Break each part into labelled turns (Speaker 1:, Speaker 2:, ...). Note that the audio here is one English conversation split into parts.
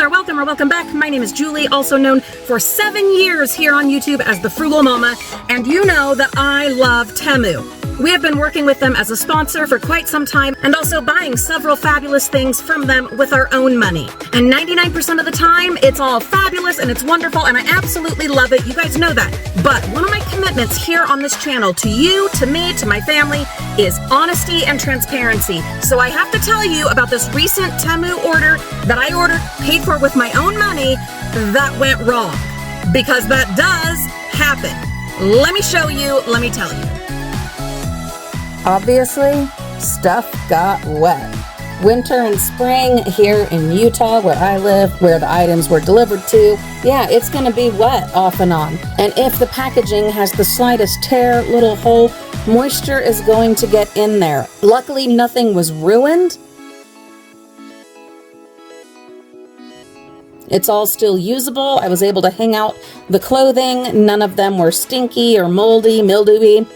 Speaker 1: there, welcome or welcome back. My name is Julie, also known for 7 years here on YouTube as the Frugal Mama, and you know that I love TEMU. We have been working with them as a sponsor for quite some time and also buying several fabulous things from them with our own money. And 99% of the time, it's all fabulous and it's wonderful and I absolutely love it. You guys know that. But one of my commitments here on this channel to you, to me, to my family is honesty and transparency. So I have to tell you about this recent TEMU order that I ordered, paid for with my own money, that went wrong. Because that does happen. Let me show you, let me tell you.
Speaker 2: Obviously, stuff got wet. Winter and spring here in Utah, where I live, where the items were delivered to, yeah, it's gonna be wet off and on. And if the packaging has the slightest tear, little hole, moisture is going to get in there. Luckily, nothing was ruined. It's all still usable. I was able to hang out the clothing. None of them were stinky or moldy, mildewy.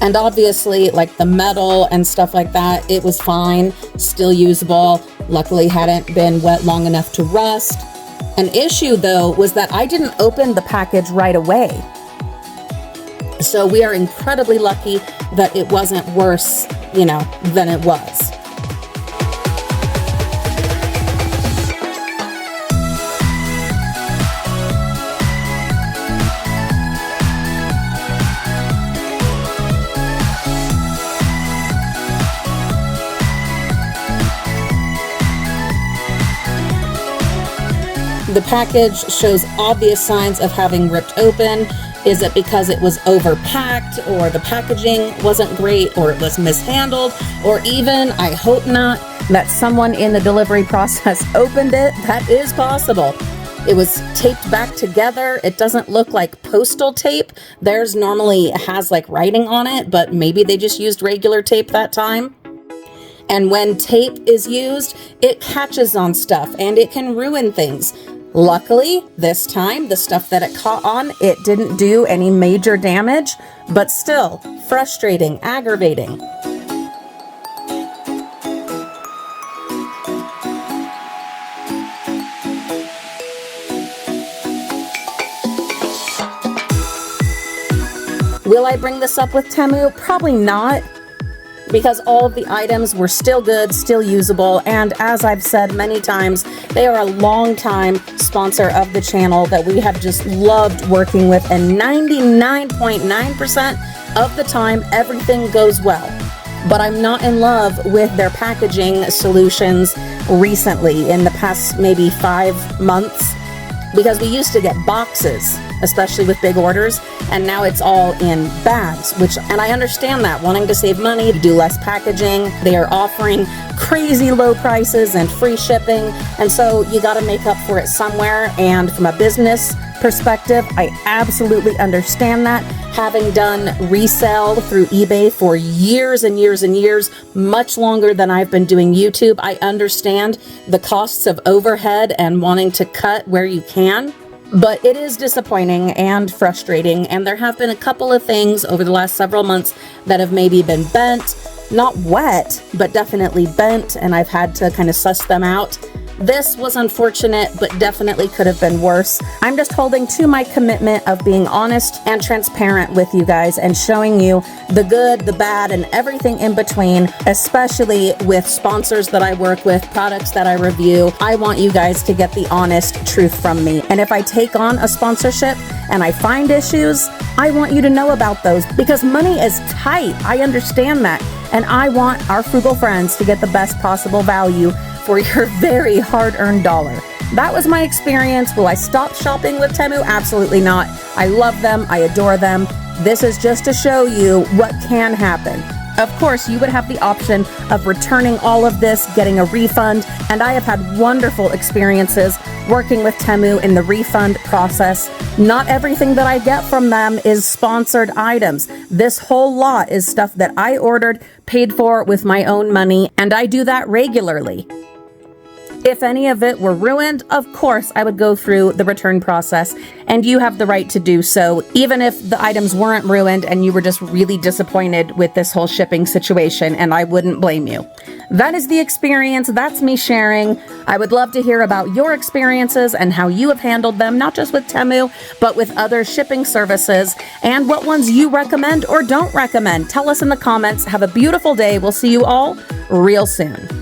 Speaker 2: And obviously, like the metal and stuff like that, it was fine, still usable. Luckily, hadn't been wet long enough to rust. An issue, though, was that I didn't open the package right away. So we are incredibly lucky that it wasn't worse, than it was. The package shows obvious signs of having ripped open. Is it because it was overpacked, or the packaging wasn't great, or it was mishandled, or even, I hope not, that someone in the delivery process opened it? That is possible. It was taped back together. It doesn't look like postal tape. Theirs normally has like writing on it, but maybe they just used regular tape that time. And when tape is used, it catches on stuff and it can ruin things. Luckily, this time, the stuff that it caught on, it didn't do any major damage, but still, frustrating, aggravating. Will I bring this up with TEMU? Probably not, because all of the items were still good, still usable, and as I've said many times, they are a long-time sponsor of the channel that we have just loved working with, and 99.9% of the time, everything goes well. But I'm not in love with their packaging solutions recently, in the past maybe 5 months, because we used to get boxes, especially with big orders, and now it's all in bags, and I understand that, wanting to save money, do less packaging. They are offering crazy low prices and free shipping, and so you got to make up for it somewhere. And from a business perspective, I absolutely understand that. Having done resale through eBay for years and years and years, much longer than I've been doing YouTube, I understand the costs of overhead and wanting to cut where you can. But it is disappointing and frustrating, and there have been a couple of things over the last several months that have maybe been bent, not wet, but definitely bent, and I've had to kind of suss them out. This was unfortunate, but definitely could have been worse. I'm just holding to my commitment of being honest and transparent with you guys and showing you the good, the bad, and everything in between, especially with sponsors that I work with, products that I review. I want you guys to get the honest truth from me. And if I take on a sponsorship and I find issues, I want you to know about those, because money is tight. I understand that. And I want our frugal friends to get the best possible value for your very hard-earned dollar. That was my experience. Will I stop shopping with TEMU? Absolutely not. I love them. I adore them. This is just to show you what can happen. Of course, you would have the option of returning all of this, getting a refund, and I have had wonderful experiences working with TEMU in the refund process. Not everything that I get from them is sponsored items. This whole lot is stuff that I ordered, paid for with my own money, and I do that regularly. If any of it were ruined, of course I would go through the return process, and you have the right to do so, even if the items weren't ruined and you were just really disappointed with this whole shipping situation, and I wouldn't blame you. That is the experience. That's me sharing. I would love to hear about your experiences and how you have handled them, not just with TEMU, but with other shipping services, and what ones you recommend or don't recommend. Tell us in the comments. Have a beautiful day. We'll see you all real soon.